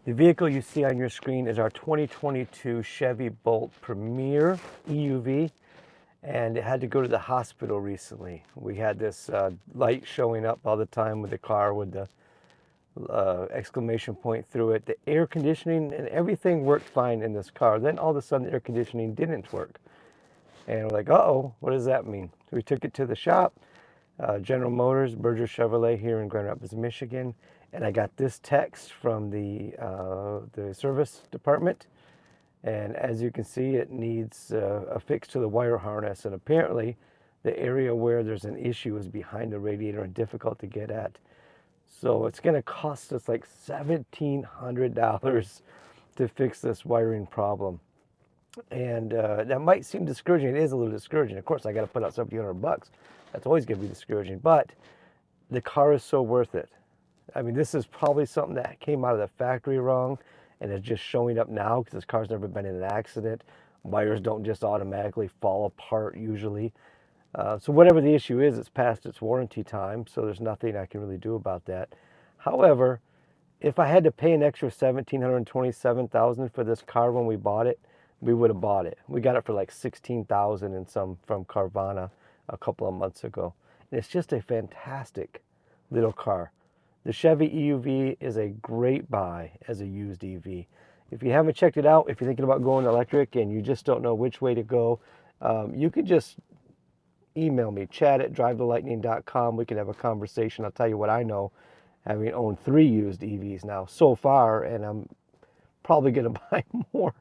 The vehicle you see on your screen is our 2022 Chevy Bolt Premier EUV, and it had to go to the hospital recently. We had this light showing up all the time with the car with the exclamation point through it. The air conditioning and everything worked fine in this car. Then all of a sudden the air conditioning didn't work. And we're like, uh-oh, what does that mean? So we took it to the shop, General Motors, Berger Chevrolet here in Grand Rapids, Michigan. And I got this text from the service department. And as you can see, it needs a fix to the wire harness. And apparently the area where there's an issue is behind the radiator and difficult to get at. So it's going to cost us like $1,700 to fix this wiring problem. And that might seem discouraging. It is a little discouraging. Of course, I got to put out $1,700. That's always going to be discouraging. But the car is so worth it. I mean, this is probably something that came out of the factory wrong and is just showing up now because this car's never been in an accident. Wires don't just automatically fall apart usually. So whatever the issue is, it's past its warranty time, so there's nothing I can really do about that. However, if I had to pay an extra $1,727,000 for this car when we bought it, we would have bought it. We got it for like $16,000 and some from Carvana a couple of months ago. And it's just a fantastic little car. The Chevy EUV is a great buy as a used EV. If you haven't checked it out, if you're thinking about going electric and you just don't know which way to go, you can just email me, chat@drivethelightning.com. We can have a conversation. I'll tell you what I know, having owned 3 used EVs now so far, and I'm probably going to buy more.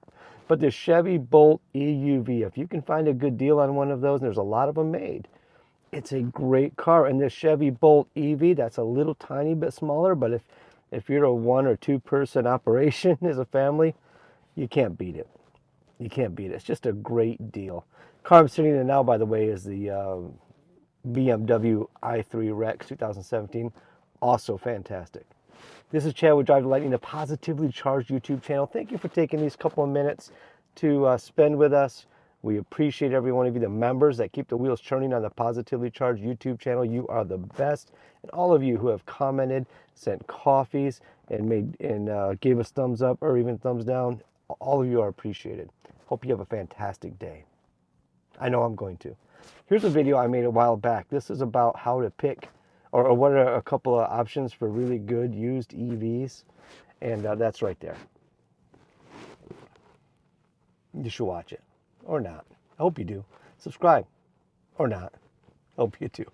But the Chevy Bolt EUV, if you can find a good deal on one of those, and there's a lot of them made, it's a great car. And this Chevy Bolt EV, that's a little tiny bit smaller, but if you're a 1 or 2 person operation as a family, you can't beat it. You can't beat it. It's just a great deal. Car I'm sitting in now, by the way, is the BMW i3 Rex 2017. Also fantastic. This is Chad with Drive the Lightning, the Positively Charged YouTube channel. Thank you for taking these couple of minutes to spend with us. We appreciate every one of you, the members that keep the wheels churning on the Positively Charged YouTube channel. You are the best. And all of you who have commented, sent coffees, and gave us thumbs up or even thumbs down, all of you are appreciated. Hope you have a fantastic day. I know I'm going to. Here's a video I made a while back. This is about how to pick or what are a couple of options for really good used EVs. And that's right there. You should watch it or not. I hope you do. Subscribe or not. I hope you do.